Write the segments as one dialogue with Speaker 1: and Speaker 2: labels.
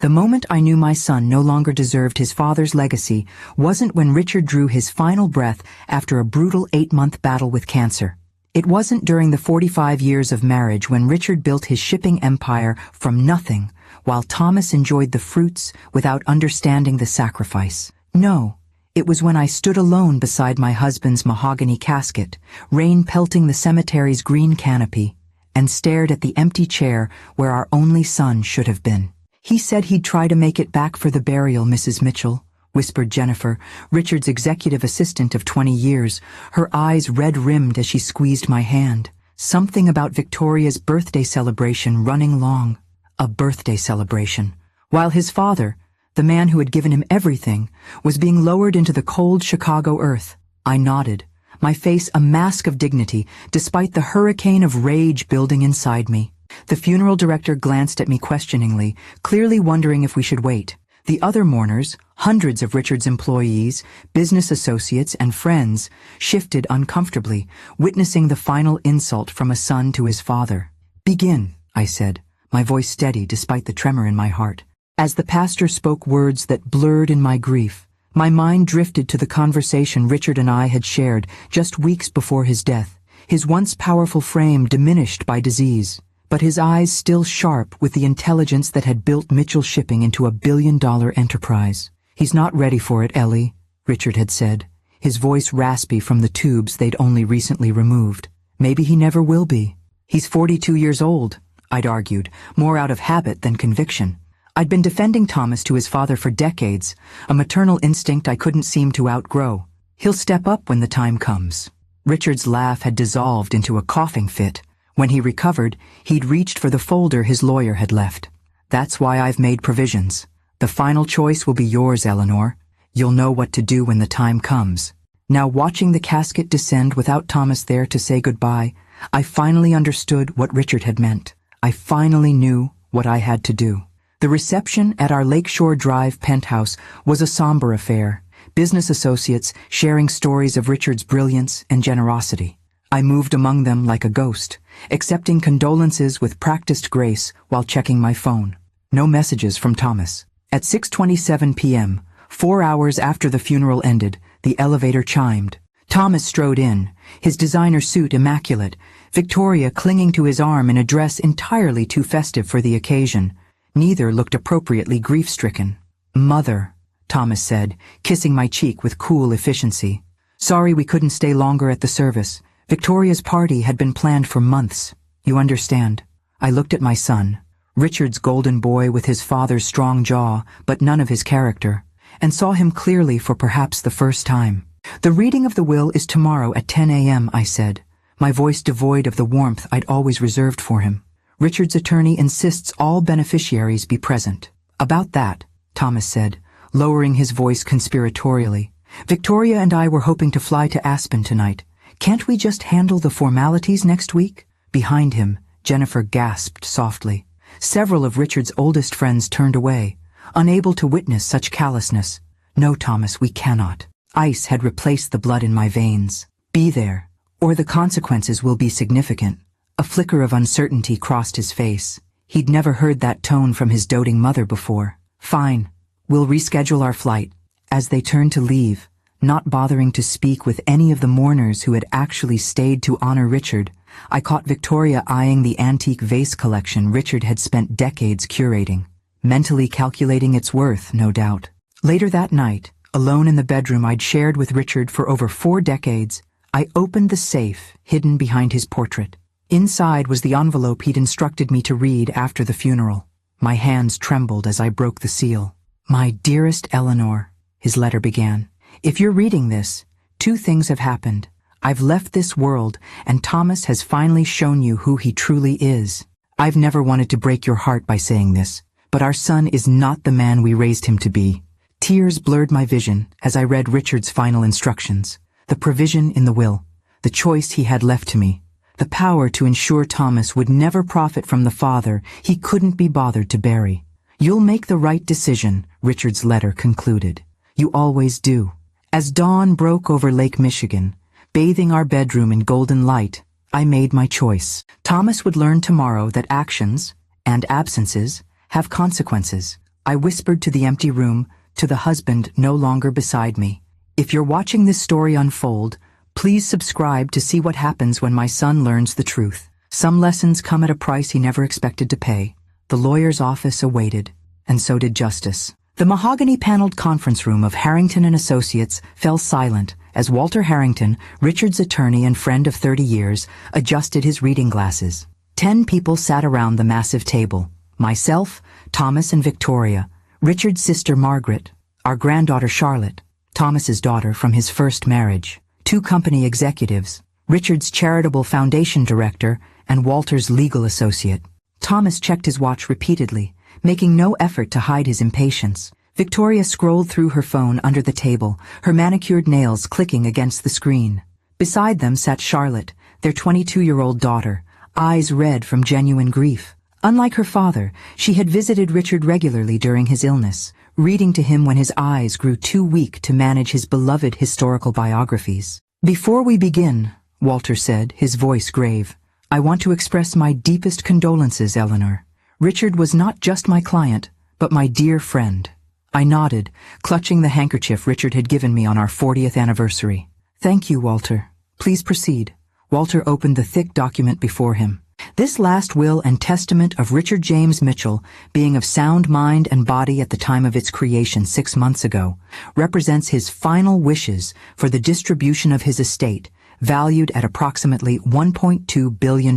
Speaker 1: The moment I knew my son no longer deserved his father's legacy wasn't when Richard drew his final breath after a brutal 8-month battle with cancer. It wasn't during the 45 years of marriage when Richard built his shipping empire from nothing, while Thomas enjoyed the fruits without understanding the sacrifice. No, it was when I stood alone beside my husband's mahogany casket, rain pelting the cemetery's green canopy, and stared at the empty chair where our only son should have been. "He said he'd try to make it back for the burial, Mrs. Mitchell," whispered Jennifer, Richard's executive assistant of 20 years, her eyes red-rimmed as she squeezed my hand. Something about Victoria's birthday celebration running long. A birthday celebration. While his father, the man who had given him everything, was being lowered into the cold Chicago earth. I nodded, my face a mask of dignity, despite the hurricane of rage building inside me. The funeral director glanced at me questioningly, clearly wondering if we should wait. The other mourners, hundreds of Richard's employees, business associates, and friends, shifted uncomfortably, witnessing the final insult from a son to his father. "Begin," I said, my voice steady despite the tremor in my heart. As the pastor spoke words that blurred in my grief, my mind drifted to the conversation Richard and I had shared just weeks before his death, his once powerful frame diminished by disease, but his eyes still sharp with the intelligence that had built Mitchell Shipping into a billion-dollar enterprise. "He's not ready for it, Ellie," Richard had said, his voice raspy from the tubes they'd only recently removed. "Maybe he never will be." "He's 42 years old," I'd argued, more out of habit than conviction. I'd been defending Thomas to his father for decades, a maternal instinct I couldn't seem to outgrow. "He'll step up when the time comes." Richard's laugh had dissolved into a coughing fit. When he recovered, he'd reached for the folder his lawyer had left. "That's why I've made provisions. The final choice will be yours, Eleanor. You'll know what to do when the time comes." Now, watching the casket descend without Thomas there to say goodbye, I finally understood what Richard had meant. I finally knew what I had to do. The reception at our Lakeshore Drive penthouse was a somber affair, business associates sharing stories of Richard's brilliance and generosity. I moved among them like a ghost, accepting condolences with practiced grace while checking my phone. No messages from Thomas. At 6:27 p.m., 4 hours after the funeral ended, the elevator chimed. Thomas strode in, his designer suit immaculate, Victoria clinging to his arm in a dress entirely too festive for the occasion. Neither looked appropriately grief-stricken. "Mother," Thomas said, kissing my cheek with cool efficiency. "Sorry we couldn't stay longer at the service. Victoria's party had been planned for months. You understand." I looked at my son, Richard's golden boy with his father's strong jaw, but none of his character, and saw him clearly for perhaps the first time. "The reading of the will is tomorrow at 10 a.m., I said, my voice devoid of the warmth I'd always reserved for him. "Richard's attorney insists all beneficiaries be present." "About that," Thomas said, lowering his voice conspiratorially. "Victoria and I were hoping to fly to Aspen tonight. Can't we just handle the formalities next week?" Behind him, Jennifer gasped softly. Several of Richard's oldest friends turned away, unable to witness such callousness. "No, Thomas, we cannot." Ice had replaced the blood in my veins. "Be there, or the consequences will be significant." A flicker of uncertainty crossed his face. He'd never heard that tone from his doting mother before. "Fine, we'll reschedule our flight." As they turned to leave, not bothering to speak with any of the mourners who had actually stayed to honor Richard, I caught Victoria eyeing the antique vase collection Richard had spent decades curating, mentally calculating its worth, no doubt. Later that night, alone in the bedroom I'd shared with Richard for over 4 decades, I opened the safe hidden behind his portrait. Inside was the envelope he'd instructed me to read after the funeral. My hands trembled as I broke the seal. "My dearest Eleanor," his letter began, "if you're reading this, 2 things have happened. I've left this world, and Thomas has finally shown you who he truly is. I've never wanted to break your heart by saying this, but our son is not the man we raised him to be." Tears blurred my vision as I read Richard's final instructions, the provision in the will, the choice he had left to me, the power to ensure Thomas would never profit from the father he couldn't be bothered to bury. "You'll make the right decision," Richard's letter concluded. "You always do." As dawn broke over Lake Michigan, bathing our bedroom in golden light, I made my choice. Thomas would learn tomorrow that actions, and absences, have consequences. I whispered to the empty room, to the husband no longer beside me. If you're watching this story unfold, please subscribe to see what happens when my son learns the truth. Some lessons come at a price he never expected to pay. The lawyer's office awaited, and so did justice. The mahogany-paneled conference room of Harrington and Associates fell silent as Walter Harrington, Richard's attorney and friend of 30 years, adjusted his reading glasses. 10 people sat around the massive table. Myself, Thomas and Victoria, Richard's sister Margaret, our granddaughter Charlotte, Thomas's daughter from his first marriage, 2 company executives, Richard's charitable foundation director, and Walter's legal associate. Thomas checked his watch repeatedly, making no effort to hide his impatience. Victoria scrolled through her phone under the table, her manicured nails clicking against the screen. Beside them sat Charlotte, their 22-year-old daughter, eyes red from genuine grief. Unlike her father, she had visited Richard regularly during his illness, reading to him when his eyes grew too weak to manage his beloved historical biographies. "Before we begin," Walter said, his voice grave, "I want to express my deepest condolences, Eleanor. Richard was not just my client, but my dear friend." I nodded, clutching the handkerchief Richard had given me on our 40th anniversary. "Thank you, Walter. Please proceed." Walter opened the thick document before him. This last will and testament of Richard James Mitchell, being of sound mind and body at the time of its creation 6 months ago, represents his final wishes for the distribution of his estate, valued at approximately $1.2 billion.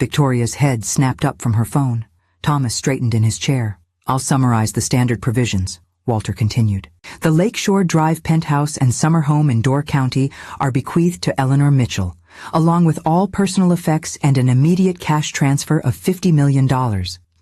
Speaker 1: Victoria's head snapped up from her phone. Thomas straightened in his chair. "I'll summarize the standard provisions," Walter continued. "The Lakeshore Drive penthouse and summer home in Door County are bequeathed to Eleanor Mitchell, along with all personal effects and an immediate cash transfer of $50 million.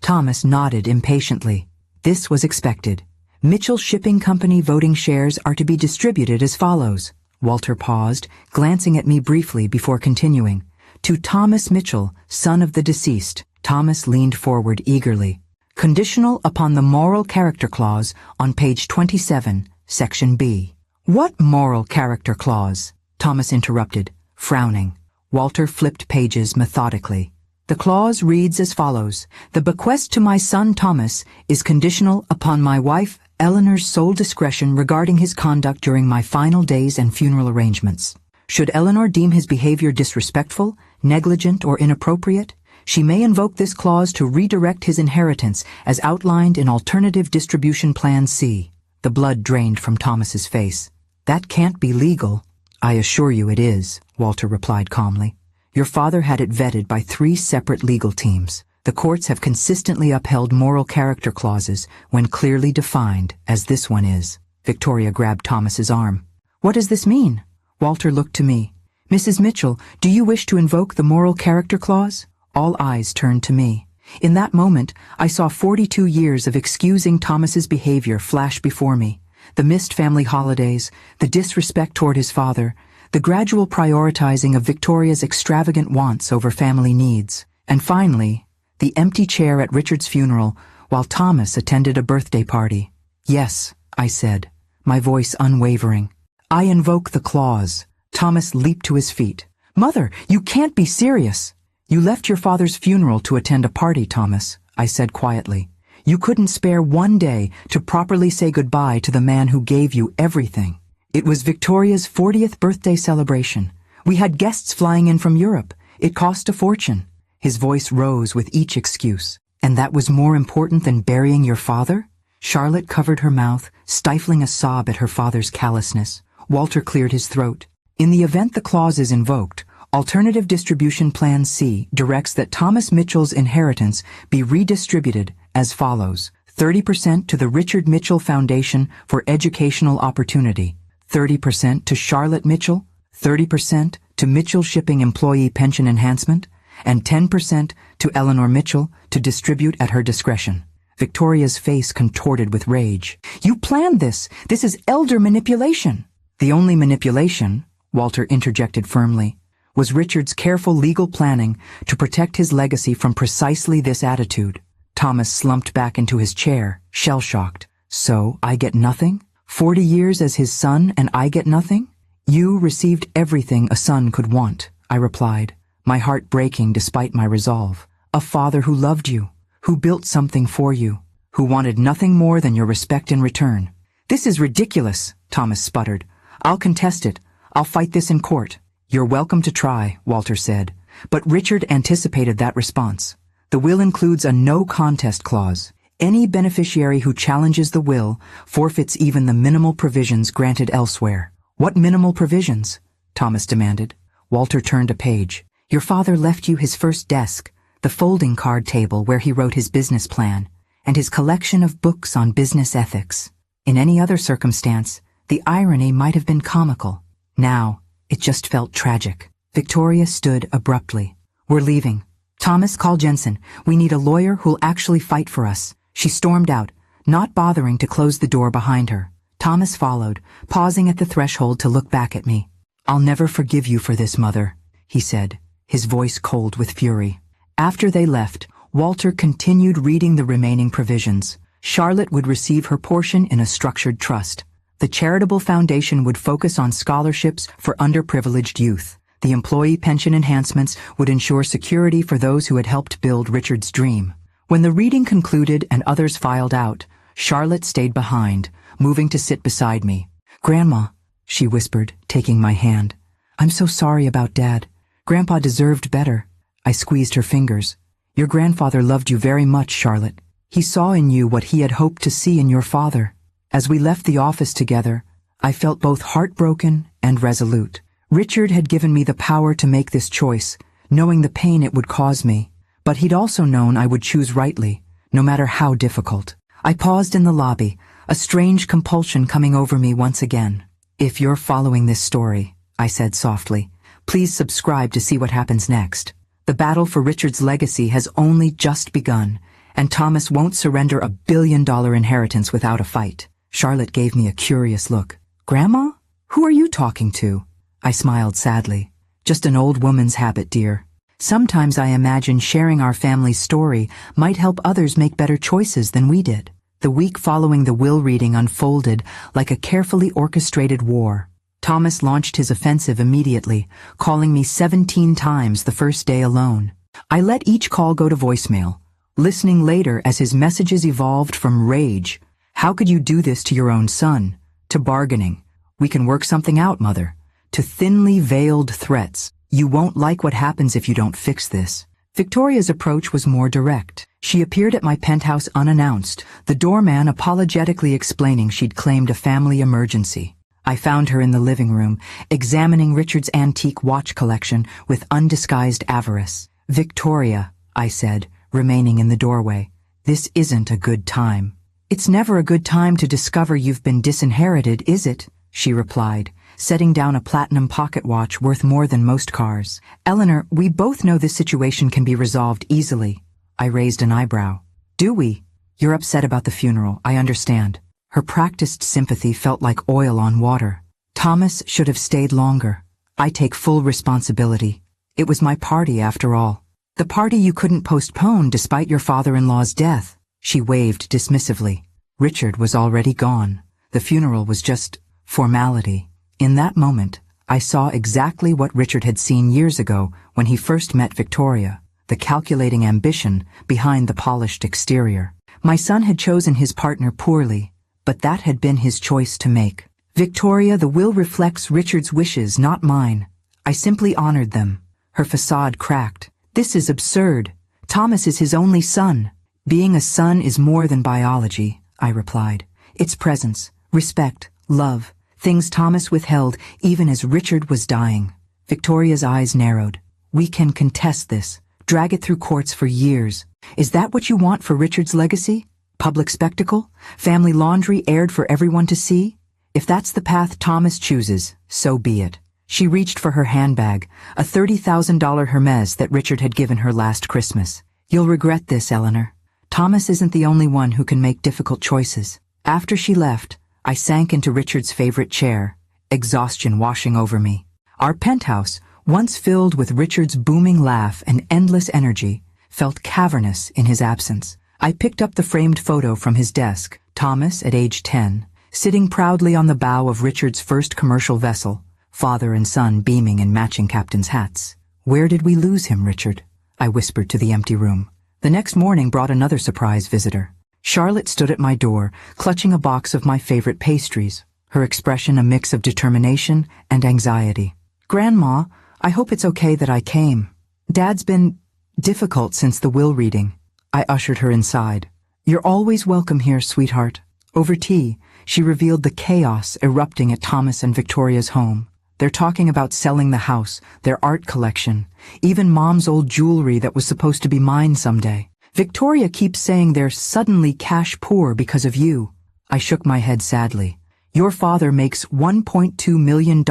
Speaker 1: Thomas nodded impatiently. This was expected. Mitchell Shipping Company voting shares are to be distributed as follows. Walter paused, glancing at me briefly before continuing. To Thomas Mitchell, son of the deceased. Thomas leaned forward eagerly. Conditional upon the moral character clause on page 27, section B. What moral character clause? Thomas interrupted, frowning. Walter flipped pages methodically. The clause reads as follows. The bequest to my son Thomas is conditional upon my wife Eleanor's sole discretion regarding his conduct during my final days and funeral arrangements. Should Eleanor deem his behavior disrespectful, negligent, or inappropriate, she may invoke this clause to redirect his inheritance as outlined in Alternative Distribution Plan C. The blood drained from Thomas's face. That can't be legal. I assure you it is, Walter replied calmly. Your father had it vetted by 3 separate legal teams. The courts have consistently upheld moral character clauses when clearly defined, as this one is. Victoria grabbed Thomas's arm. What does this mean? Walter looked to me. Mrs. Mitchell, do you wish to invoke the moral character clause? All eyes turned to me. In that moment, I saw 42 years of excusing Thomas's behavior flash before me. The missed family holidays, the disrespect toward his father, the gradual prioritizing of Victoria's extravagant wants over family needs, and finally, the empty chair at Richard's funeral while Thomas attended a birthday party. Yes, I said, my voice unwavering. I invoke the clause. Thomas leaped to his feet. Mother, you can't be serious. You left your father's funeral to attend a party, Thomas, I said quietly. You couldn't spare one day to properly say goodbye to the man who gave you everything. It was Victoria's 40th birthday celebration. We had guests flying in from Europe. It cost a fortune. His voice rose with each excuse. And that was more important than burying your father? Charlotte covered her mouth, stifling a sob at her father's callousness. Walter cleared his throat. In the event the clause is invoked, Alternative Distribution Plan C directs that Thomas Mitchell's inheritance be redistributed as follows. 30% to the Richard Mitchell Foundation for Educational Opportunity, 30% to Charlotte Mitchell, 30% to Mitchell Shipping Employee Pension Enhancement, and 10% to Eleanor Mitchell to distribute at her discretion. Victoria's face contorted with rage. You planned this. This is elder manipulation. The only manipulation, Walter interjected firmly, was Richard's careful legal planning to protect his legacy from precisely this attitude. Thomas slumped back into his chair, shell-shocked. So, I get nothing? 40 years as his son and I get nothing? You received everything a son could want, I replied, my heart breaking despite my resolve. A father who loved you, who built something for you, who wanted nothing more than your respect in return. This is ridiculous, Thomas sputtered. I'll contest it. I'll fight this in court. You're welcome to try, Walter said. But Richard anticipated that response. The will includes a no contest clause. Any beneficiary who challenges the will forfeits even the minimal provisions granted elsewhere. What minimal provisions? Thomas demanded. Walter turned a page. Your father left you his first desk, the folding card table where he wrote his business plan, and his collection of books on business ethics. In any other circumstance, the irony might have been comical. Now, it just felt tragic. Victoria stood abruptly. We're leaving. Thomas, call Jensen. We need a lawyer who'll actually fight for us. She stormed out, not bothering to close the door behind her. Thomas followed, pausing at the threshold to look back at me. I'll never forgive you for this, Mother, he said, his voice cold with fury. After they left, Walter continued reading the remaining provisions. Charlotte would receive her portion in a structured trust. The charitable foundation would focus on scholarships for underprivileged youth. The employee pension enhancements would ensure security for those who had helped build Richard's dream. When the reading concluded and others filed out, Charlotte stayed behind, moving to sit beside me. Grandma, she whispered, taking my hand. I'm so sorry about Dad. Grandpa deserved better. I squeezed her fingers. Your grandfather loved you very much, Charlotte. He saw in you what he had hoped to see in your father. As we left the office together, I felt both heartbroken and resolute. Richard had given me the power to make this choice, knowing the pain it would cause me. But he'd also known I would choose rightly, no matter how difficult. I paused in the lobby, a strange compulsion coming over me once again. If you're following this story, I said softly, please subscribe to see what happens next. The battle for Richard's legacy has only just begun, and Thomas won't surrender a billion-dollar inheritance without a fight. Charlotte gave me a curious look. Grandma? Who are you talking to? I smiled sadly. Just an old woman's habit, dear. Sometimes I imagine sharing our family's story might help others make better choices than we did. The week following the will reading unfolded like a carefully orchestrated war. Thomas launched his offensive immediately, calling me 17 times the first day alone. I let each call go to voicemail, listening later as his messages evolved from rage. How could you do this to your own son? To bargaining. We can work something out, Mother. To thinly veiled threats. You won't like what happens if you don't fix this. Victoria's approach was more direct. She appeared at my penthouse unannounced, the doorman apologetically explaining she'd claimed a family emergency. I found her in the living room, examining Richard's antique watch collection with undisguised avarice. Victoria, I said, remaining in the doorway, this isn't a good time. It's never a good time to discover you've been disinherited, is it? She replied, setting down a platinum pocket watch worth more than most cars. Eleanor, we both know this situation can be resolved easily. I raised an eyebrow. Do we? You're upset about the funeral, I understand. Her practiced sympathy felt like oil on water. Thomas should have stayed longer. I take full responsibility. It was my party after all. The party you couldn't postpone despite your father-in-law's death. She waved dismissively. Richard was already gone. The funeral was just formality. In that moment, I saw exactly what Richard had seen years ago when he first met Victoria, the calculating ambition behind the polished exterior. My son had chosen his partner poorly, but that had been his choice to make. Victoria, the will reflects Richard's wishes, not mine. I simply honored them. Her facade cracked. This is absurd. Thomas is his only son. Being a son is more than biology, I replied. It's presence, respect, love. Things Thomas withheld even as Richard was dying. Victoria's eyes narrowed. We can contest this, drag it through courts for years. Is that what you want for Richard's legacy? Public spectacle? Family laundry aired for everyone to see? If that's the path Thomas chooses, so be it. She reached for her handbag, a $30,000 Hermes that Richard had given her last Christmas. You'll regret this, Eleanor. Thomas isn't the only one who can make difficult choices. After she left, I sank into Richard's favorite chair, exhaustion washing over me. Our penthouse, once filled with Richard's booming laugh and endless energy, felt cavernous in his absence. I picked up the framed photo from his desk, Thomas at age 10, sitting proudly on the bow of Richard's first commercial vessel, father and son beaming in matching captain's hats. Where did we lose him, Richard? I whispered to the empty room. The next morning brought another surprise visitor. Charlotte stood at my door, clutching a box of my favorite pastries, her expression a mix of determination and anxiety. "Grandma, I hope it's okay that I came. Dad's been difficult since the will reading." I ushered her inside. "You're always welcome here, sweetheart." Over tea, she revealed the chaos erupting at Thomas and Victoria's home. They're talking about selling the house, their art collection, even Mom's old jewelry that was supposed to be mine someday. Victoria keeps saying they're suddenly cash poor because of you. I shook my head sadly. Your father makes $1.2 million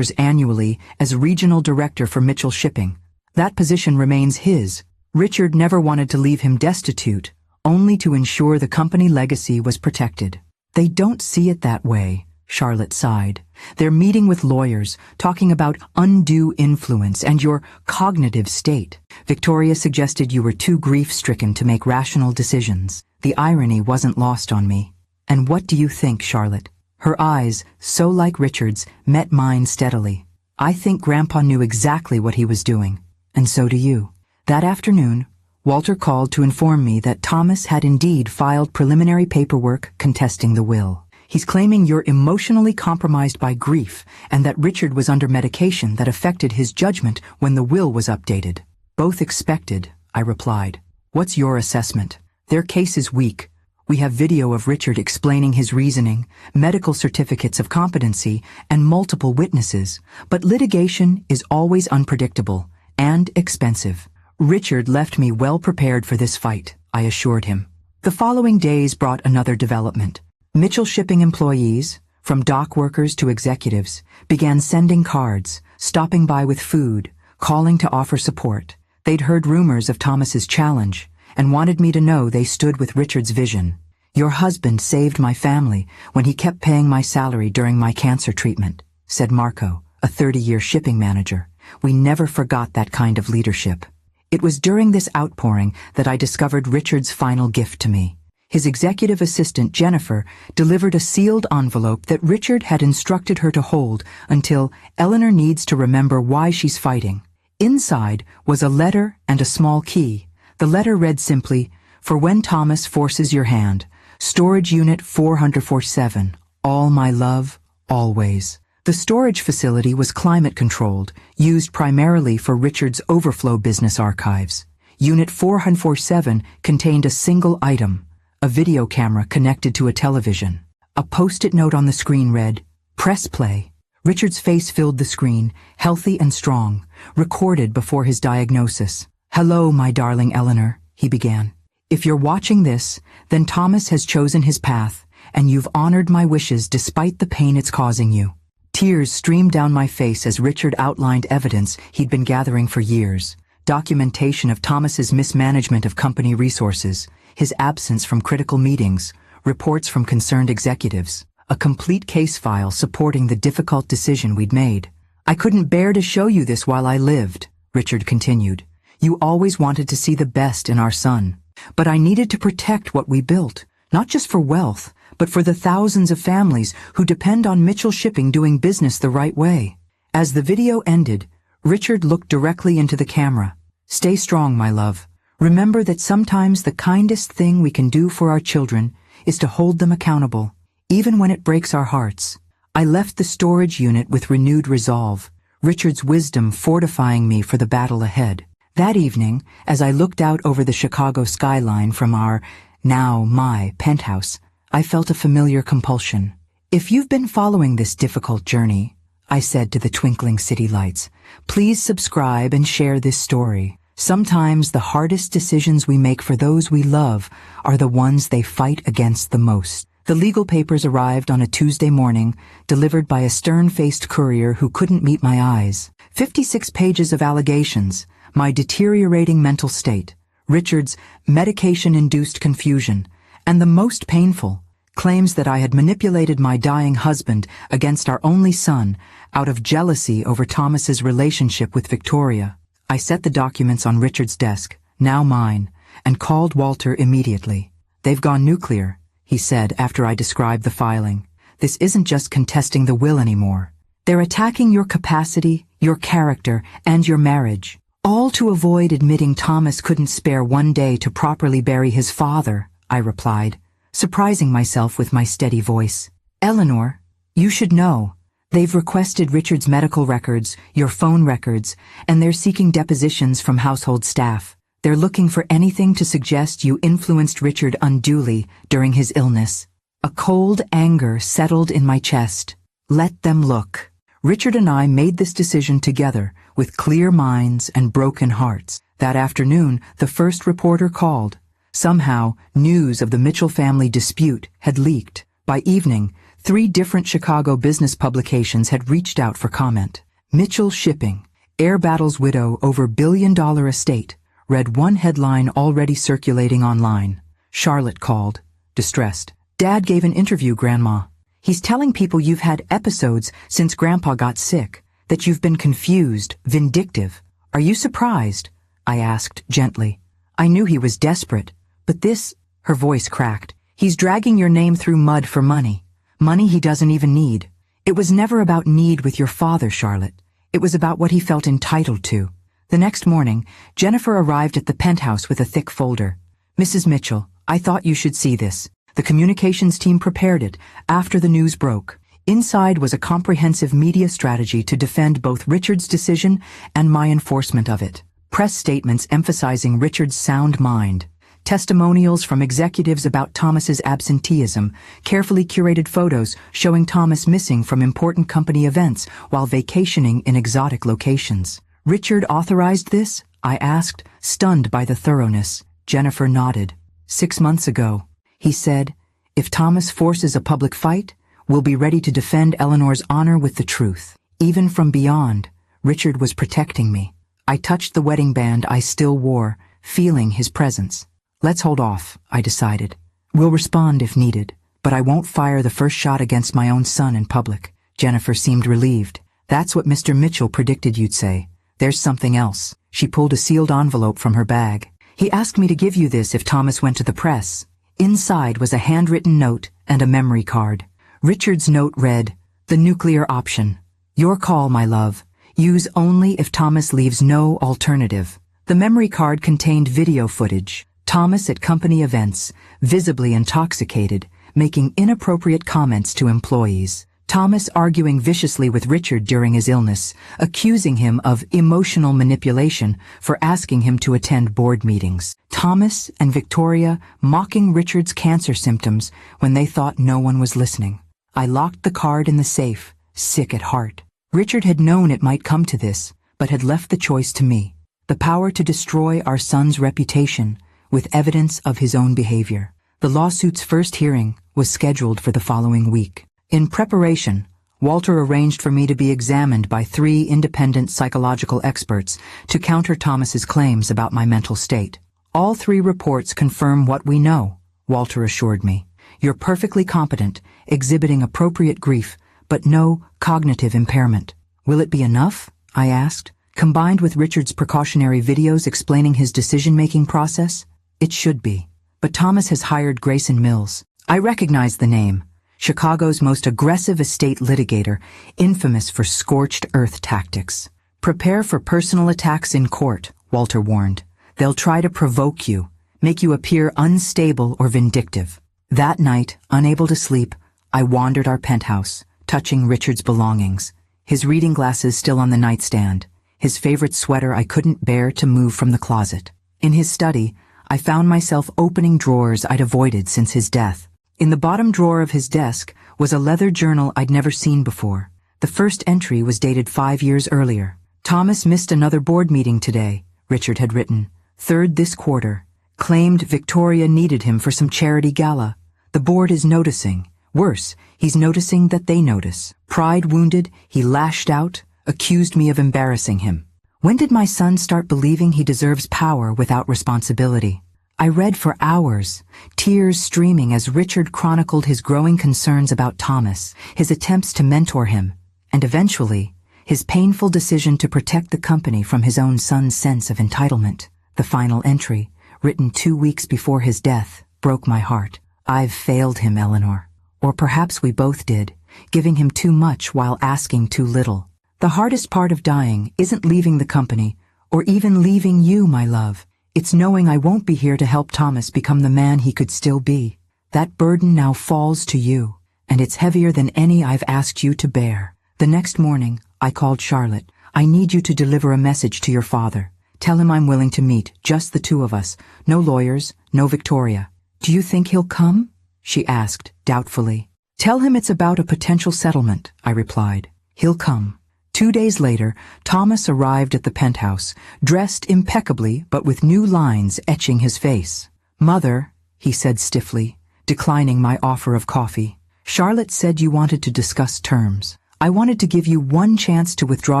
Speaker 1: annually as regional director for Mitchell Shipping. That position remains his. Richard never wanted to leave him destitute, only to ensure the company legacy was protected. They don't see it that way, Charlotte sighed. They're meeting with lawyers, talking about undue influence and your cognitive state. Victoria suggested you were too grief-stricken to make rational decisions. The irony wasn't lost on me. And what do you think, Charlotte? Her eyes, so like Richard's, met mine steadily. I think Grandpa knew exactly what he was doing, and so do you. That afternoon, Walter called to inform me that Thomas had indeed filed preliminary paperwork contesting the will. He's claiming you're emotionally compromised by grief and that Richard was under medication that affected his judgment when the will was updated. Both expected, I replied. What's your assessment? Their case is weak. We have video of Richard explaining his reasoning, medical certificates of competency, and multiple witnesses, but litigation is always unpredictable and expensive. Richard left me well prepared for this fight, I assured him. The following days brought another development. Mitchell Shipping employees, from dock workers to executives, began sending cards, stopping by with food, calling to offer support. They'd heard rumors of Thomas's challenge and wanted me to know they stood with Richard's vision. Your husband saved my family when he kept paying my salary during my cancer treatment, said Marco, a 30-year shipping manager. We never forgot that kind of leadership. It was during this outpouring that I discovered Richard's final gift to me. His executive assistant, Jennifer, delivered a sealed envelope that Richard had instructed her to hold until Eleanor needs to remember why she's fighting. Inside was a letter and a small key. The letter read simply, "For when Thomas forces your hand, Storage Unit 447, all my love, always." The storage facility was climate-controlled, used primarily for Richard's overflow business archives. Unit 447 contained a single item, a video camera connected to a television. A post-it note on the screen read, "Press play." Richard's face filled the screen, healthy and strong, recorded before his diagnosis. "Hello, my darling Eleanor," he began. "If you're watching this, then Thomas has chosen his path, and you've honored my wishes despite the pain it's causing you." Tears streamed down my face as Richard outlined evidence he'd been gathering for years. Documentation of Thomas's mismanagement of company resources, his absence from critical meetings, reports from concerned executives, a complete case file supporting the difficult decision we'd made. "I couldn't bear to show you this while I lived," Richard continued. "You always wanted to see the best in our son. But I needed to protect what we built, not just for wealth, but for the thousands of families who depend on Mitchell Shipping doing business the right way." As the video ended, Richard looked directly into the camera. "Stay strong, my love. Remember that sometimes the kindest thing we can do for our children is to hold them accountable, even when it breaks our hearts." I left the storage unit with renewed resolve, Richard's wisdom fortifying me for the battle ahead. That evening, as I looked out over the Chicago skyline from our, now my, penthouse, I felt a familiar compulsion. "If you've been following this difficult journey," I said to the twinkling city lights, "please subscribe and share this story. Sometimes the hardest decisions we make for those we love are the ones they fight against the most." The legal papers arrived on a Tuesday morning, delivered by a stern-faced courier who couldn't meet my eyes. 56 pages of allegations, my deteriorating mental state, Richard's medication-induced confusion, and the most painful, claims that I had manipulated my dying husband against our only son out of jealousy over Thomas's relationship with Victoria. I set the documents on Richard's desk, now mine, and called Walter immediately. "They've gone nuclear," he said after I described the filing. "This isn't just contesting the will anymore. They're attacking your capacity, your character, and your marriage, all to avoid admitting Thomas couldn't spare one day to properly bury his father," I replied. surprising myself with my steady voice. Eleanor, you should know. They've requested Richard's medical records, your phone records, and they're seeking depositions from household staff. They're looking for anything to suggest you influenced Richard unduly during his illness. A cold anger settled in my chest. Let them look. Richard and I made this decision together, with clear minds and broken hearts. That afternoon, the first reporter called. Somehow, news of the Mitchell family dispute had leaked. By evening, 3 different Chicago business publications had reached out for comment. Mitchell Shipping, Air Battle's widow over billion-dollar estate, read one headline already circulating online. Charlotte called, distressed. Dad gave an interview, Grandma. He's telling people you've had episodes since Grandpa got sick, that you've been confused, vindictive. Are you surprised? I asked gently. I knew he was desperate, but this, her voice cracked. He's dragging your name through mud for money. Money he doesn't even need. It was never about need with your father, Charlotte. It was about what he felt entitled to. The next morning, Jennifer arrived at the penthouse with a thick folder. Mrs. Mitchell, I thought you should see this. The communications team prepared it after the news broke. Inside was a comprehensive media strategy to defend both Richard's decision and my enforcement of it. Press statements emphasizing Richard's sound mind. Testimonials from executives about Thomas's absenteeism, carefully curated photos showing Thomas missing from important company events while vacationing in exotic locations. Richard authorized this? I asked, stunned by the thoroughness. Jennifer nodded. 6 months ago, he said, if Thomas forces a public fight, we'll be ready to defend Eleanor's honor with the truth. Even from beyond, Richard was protecting me. I touched the wedding band I still wore, feeling his presence. Let's hold off, I decided. We'll respond if needed, but I won't fire the first shot against my own son in public. Jennifer seemed relieved. That's what Mr. Mitchell predicted you'd say. There's something else. She pulled a sealed envelope from her bag. He asked me to give you this if Thomas went to the press. Inside was a handwritten note and a memory card. Richard's note read, the nuclear option. Your call, my love. Use only if Thomas leaves no alternative. The memory card contained video footage. Thomas at company events, visibly intoxicated, making inappropriate comments to employees. Thomas arguing viciously with Richard during his illness, accusing him of emotional manipulation for asking him to attend board meetings. Thomas and Victoria mocking Richard's cancer symptoms when they thought no one was listening. I locked the card in the safe, sick at heart. Richard had known it might come to this, but had left the choice to me. The power to destroy our son's reputation with evidence of his own behavior. The lawsuit's first hearing was scheduled for the following week. In preparation, Walter arranged for me to be examined by 3 independent psychological experts to counter Thomas's claims about my mental state. All 3 reports confirm what we know, Walter assured me. You're perfectly competent, exhibiting appropriate grief, but no cognitive impairment. Will it be enough? I asked, combined with Richard's precautionary videos explaining his decision-making process. It should be. But Thomas has hired Grayson Mills. I recognize the name. Chicago's most aggressive estate litigator, infamous for scorched earth tactics. Prepare for personal attacks in court, Walter warned. They'll try to provoke you, make you appear unstable or vindictive. That night, unable to sleep, I wandered our penthouse, touching Richard's belongings. His reading glasses still on the nightstand, his favorite sweater I couldn't bear to move from the closet. In his study, I found myself opening drawers I'd avoided since his death. In the bottom drawer of his desk was a leather journal I'd never seen before. The first entry was dated 5 years earlier. Thomas missed another board meeting today, Richard had written. 3rd this quarter. Claimed Victoria needed him for some charity gala. The board is noticing. Worse, he's noticing that they notice. Pride wounded, he lashed out, accused me of embarrassing him. When did my son start believing he deserves power without responsibility? I read for hours, tears streaming as Richard chronicled his growing concerns about Thomas, his attempts to mentor him, and eventually, his painful decision to protect the company from his own son's sense of entitlement. The final entry, written 2 weeks before his death, broke my heart. I've failed him, Eleanor. Or perhaps we both did, giving him too much while asking too little. The hardest part of dying isn't leaving the company, or even leaving you, my love. It's knowing I won't be here to help Thomas become the man he could still be. That burden now falls to you, and it's heavier than any I've asked you to bear. The next morning, I called Charlotte. I need you to deliver a message to your father. Tell him I'm willing to meet, just the two of us. No lawyers, no Victoria. Do you think he'll come? She asked, doubtfully. Tell him it's about a potential settlement, I replied. He'll come. 2 days later, Thomas arrived at the penthouse, dressed impeccably but with new lines etching his face. Mother, he said stiffly, declining my offer of coffee. Charlotte said you wanted to discuss terms. I wanted to give you one chance to withdraw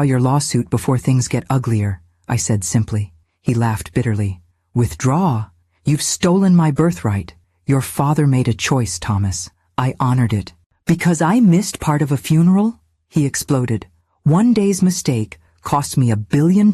Speaker 1: your lawsuit before things get uglier, I said simply. He laughed bitterly. Withdraw? You've stolen my birthright. Your father made a choice, Thomas. I honored it. Because I missed part of a funeral? He exploded. One day's mistake cost me $1 billion?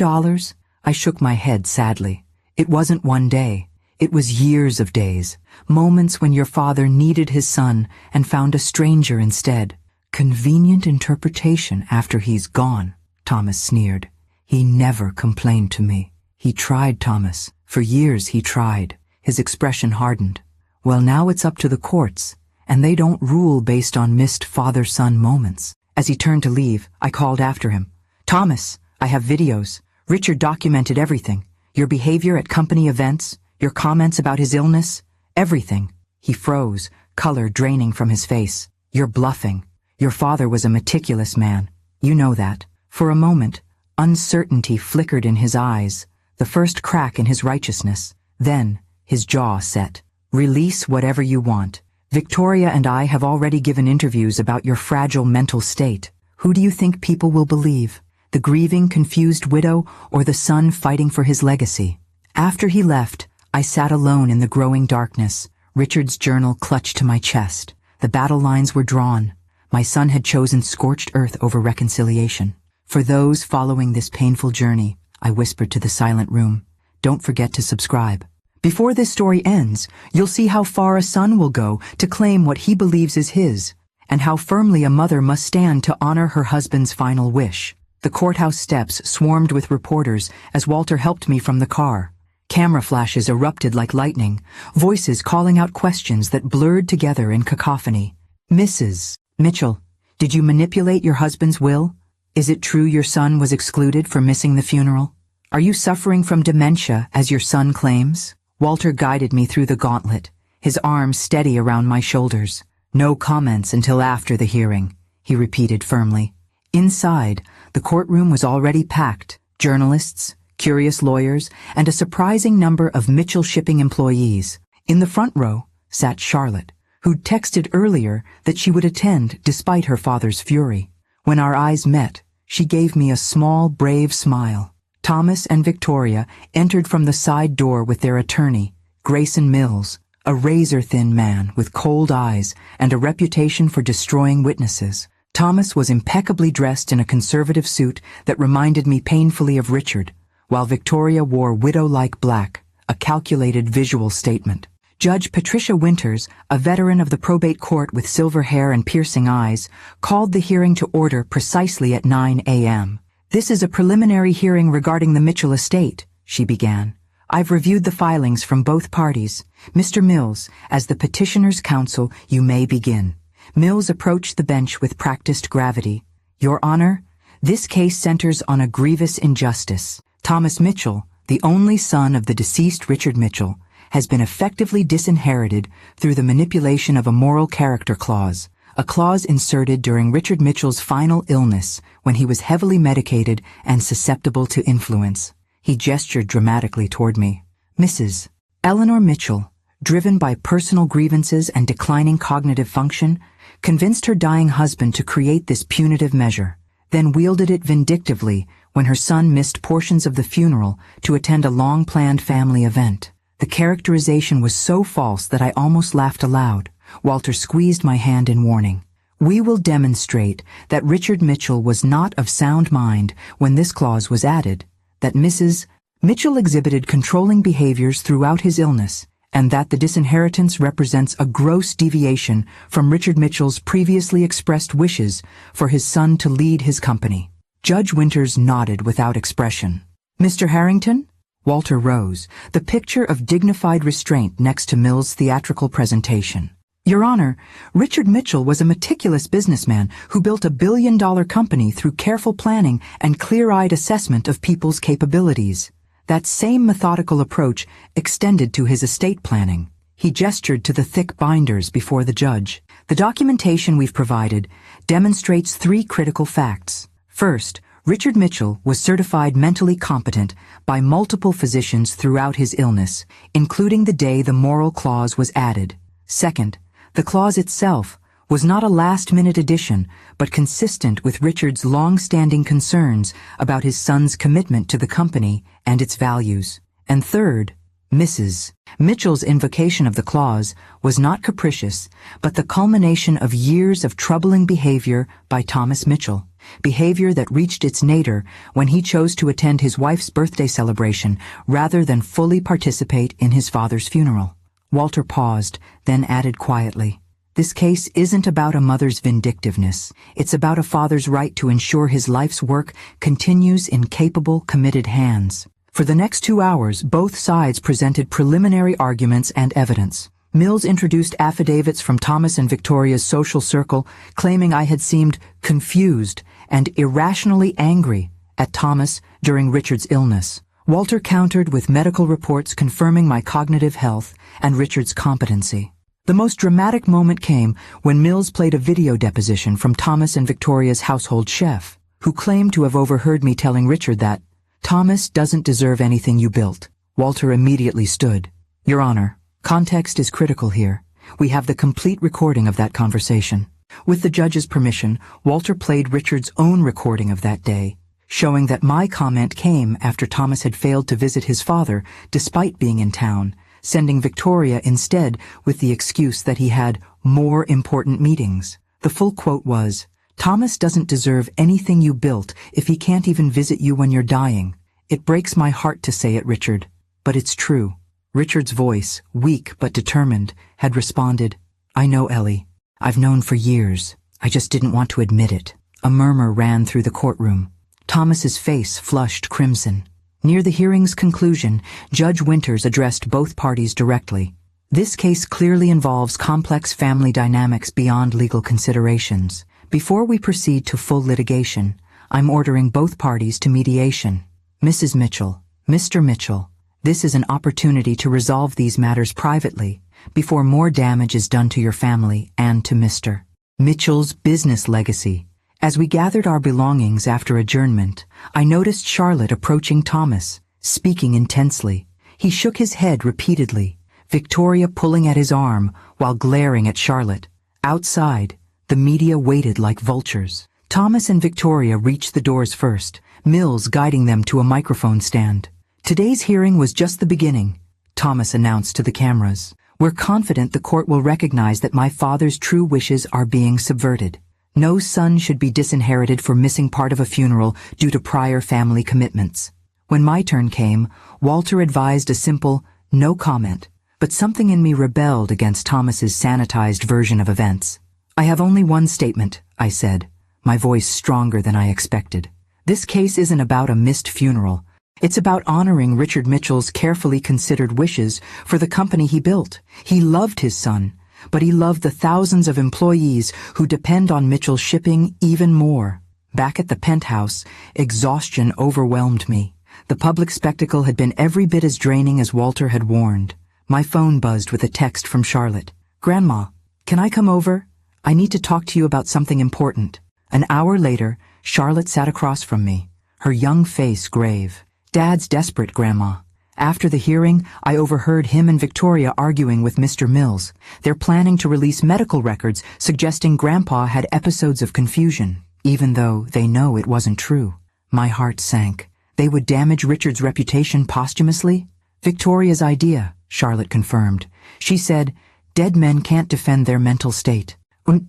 Speaker 1: I shook my head sadly. It wasn't one day. It was years of days. Moments when your father needed his son and found a stranger instead. Convenient interpretation after he's gone, Thomas sneered. He never complained to me. He tried, Thomas. For years he tried. His expression hardened. Well, now it's up to the courts, and they don't rule based on missed father-son moments. As he turned to leave, I called after him. Thomas, I have videos. Richard documented everything. Your behavior at company events, your comments about his illness, everything. He froze, color draining from his face. You're bluffing. Your father was a meticulous man. You know that. For a moment, uncertainty flickered in his eyes, the first crack in his righteousness. Then, his jaw set. Release whatever you want. Victoria and I have already given interviews about your fragile mental state. Who do you think people will believe? The grieving, confused widow or the son fighting for his legacy? After he left, I sat alone in the growing darkness, Richard's journal clutched to my chest. The battle lines were drawn. My son had chosen scorched earth over reconciliation. For those following this painful journey, I whispered to the silent room, don't forget to subscribe. Before this story ends, you'll see how far a son will go to claim what he believes is his, and how firmly a mother must stand to honor her husband's final wish. The courthouse steps swarmed with reporters as Walter helped me from the car. Camera flashes erupted like lightning, voices calling out questions that blurred together in cacophony. Mrs. Mitchell, did you manipulate your husband's will? Is it true your son was excluded for missing the funeral? Are you suffering from dementia, as your son claims? Walter guided me through the gauntlet, his arms steady around my shoulders. No comments until after the hearing, he repeated firmly. Inside, the courtroom was already packed. Journalists, curious lawyers, and a surprising number of Mitchell Shipping employees. In the front row sat Charlotte, who'd texted earlier that she would attend despite her father's fury. When our eyes met, she gave me a small, brave smile. Thomas and Victoria entered from the side door with their attorney, Grayson Mills, a razor-thin man with cold eyes and a reputation for destroying witnesses. Thomas was impeccably dressed in a conservative suit that reminded me painfully of Richard, while Victoria wore widow-like black, a calculated visual statement. Judge Patricia Winters, a veteran of the probate court with silver hair and piercing eyes, called the hearing to order precisely at 9 a.m. This is a preliminary hearing regarding the Mitchell estate, she began. I've reviewed the filings from both parties. Mr. Mills, as the petitioner's counsel, you may begin. Mills approached the bench with practiced gravity. Your Honor, this case centers on a grievous injustice. Thomas Mitchell, the only son of the deceased Richard Mitchell, has been effectively disinherited through the manipulation of a moral character clause, a clause inserted during Richard Mitchell's final illness when he was heavily medicated and susceptible to influence. He gestured dramatically toward me. Mrs. Eleanor Mitchell, driven by personal grievances and declining cognitive function, convinced her dying husband to create this punitive measure, then wielded it vindictively when her son missed portions of the funeral to attend a long-planned family event. The characterization was so false that I almost laughed aloud. Walter squeezed my hand in warning. We will demonstrate that Richard Mitchell was not of sound mind when this clause was added, that Mrs. Mitchell exhibited controlling behaviors throughout his illness, and that the disinheritance represents a gross deviation from Richard Mitchell's previously expressed wishes for his son to lead his company. Judge Winters nodded without expression. Mr. Harrington? Walter rose, the picture of dignified restraint next to Mill's theatrical presentation. Your Honor, Richard Mitchell was a meticulous businessman who built a billion-dollar company through careful planning and clear-eyed assessment of people's capabilities. That same methodical approach extended to his estate planning. He gestured to the thick binders before the judge. The documentation we've provided demonstrates 3 critical facts. First, Richard Mitchell was certified mentally competent by multiple physicians throughout his illness, including the day the moral clause was added. Second, the clause itself was not a last-minute addition, but consistent with Richard's long-standing concerns about his son's commitment to the company and its values. And third, Mrs. Mitchell's invocation of the clause was not capricious, but the culmination of years of troubling behavior by Thomas Mitchell, behavior that reached its nadir when he chose to attend his wife's birthday celebration rather than fully participate in his father's funeral. Walter paused, then added quietly, "This case isn't about a mother's vindictiveness. It's about a father's right to ensure his life's work continues in capable, committed hands." For the next 2 hours, both sides presented preliminary arguments and evidence. Mills introduced affidavits from Thomas and Victoria's social circle, claiming I had seemed confused and irrationally angry at Thomas during Richard's illness. Walter countered with medical reports confirming my cognitive health and Richard's competency. The most dramatic moment came when Mills played a video deposition from Thomas and Victoria's household chef, who claimed to have overheard me telling Richard that, "Thomas doesn't deserve anything you built." Walter immediately stood. "Your Honor, context is critical here. We have the complete recording of that conversation." With the judge's permission, Walter played Richard's own recording of that day, showing that my comment came after Thomas had failed to visit his father despite being in town, sending Victoria instead with the excuse that he had more important meetings. The full quote was, "Thomas doesn't deserve anything you built if he can't even visit you when you're dying. It breaks my heart to say it, Richard, but it's true." Richard's voice, weak but determined, had responded, "I know, Ellie. I've known for years. I just didn't want to admit it." A murmur ran through the courtroom. Thomas's face flushed crimson. Near the hearing's conclusion, Judge Winters addressed both parties directly. "This case clearly involves complex family dynamics beyond legal considerations. Before we proceed to full litigation, I'm ordering both parties to mediation. Mrs. Mitchell, Mr. Mitchell, this is an opportunity to resolve these matters privately before more damage is done to your family and to Mr. Mitchell's business legacy." As we gathered our belongings after adjournment, I noticed Charlotte approaching Thomas, speaking intensely. He shook his head repeatedly, Victoria pulling at his arm while glaring at Charlotte. Outside, the media waited like vultures. Thomas and Victoria reached the doors first, Mills guiding them to a microphone stand. "Today's hearing was just the beginning," Thomas announced to the cameras. "We're confident the court will recognize that my father's true wishes are being subverted. No son should be disinherited for missing part of a funeral due to prior family commitments." When my turn came, Walter advised a simple, "no comment," but something in me rebelled against Thomas's sanitized version of events. "I have only one statement," I said, my voice stronger than I expected. "This case isn't about a missed funeral. It's about honoring Richard Mitchell's carefully considered wishes for the company he built. He loved his son, but he loved the thousands of employees who depend on Mitchell's shipping even more." Back at the penthouse, exhaustion overwhelmed me. The public spectacle had been every bit as draining as Walter had warned. My phone buzzed with a text from Charlotte. "Grandma, can I come over? I need to talk to you about something important." An hour later, Charlotte sat across from me, her young face grave. "Dad's desperate, Grandma. After the hearing, I overheard him and Victoria arguing with Mr. Mills. They're planning to release medical records suggesting Grandpa had episodes of confusion, even though they know it wasn't true." My heart sank. They would damage Richard's reputation posthumously? "Victoria's idea," Charlotte confirmed. She said, "Dead men can't defend their mental state."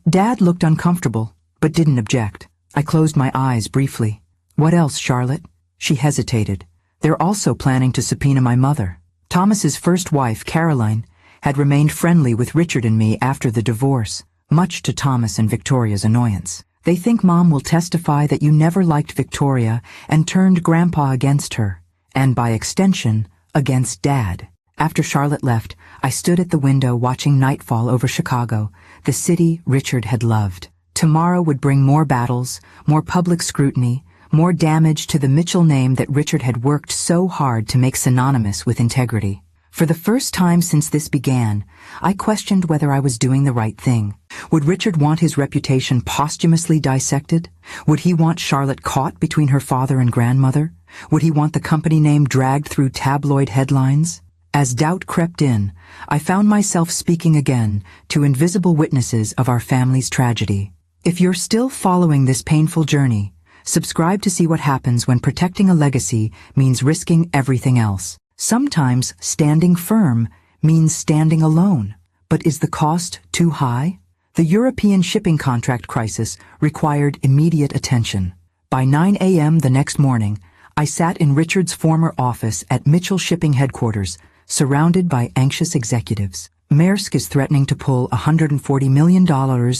Speaker 1: Dad looked uncomfortable, but didn't object. I closed my eyes briefly. "What else, Charlotte?" She hesitated. "They're also planning to subpoena my mother." Thomas's first wife, Caroline, had remained friendly with Richard and me after the divorce, much to Thomas and Victoria's annoyance. "They think Mom will testify that you never liked Victoria and turned Grandpa against her, and by extension, against Dad." After Charlotte left, I stood at the window watching nightfall over Chicago, the city Richard had loved. Tomorrow would bring more battles, more public scrutiny, more damage to the Mitchell name that Richard had worked so hard to make synonymous with integrity. For the first time since this began, I questioned whether I was doing the right thing. Would Richard want his reputation posthumously dissected? Would he want Charlotte caught between her father and grandmother? Would he want the company name dragged through tabloid headlines? As doubt crept in, I found myself speaking again to invisible witnesses of our family's tragedy. If you're still following this painful journey, subscribe to see what happens when protecting a legacy means risking everything else. Sometimes standing firm means standing alone. But is the cost too high? The European shipping contract crisis required immediate attention. By 9 a.m. the next morning, I sat in Richard's former office at Mitchell Shipping Headquarters, surrounded by anxious executives. Maersk is threatening to pull $140 million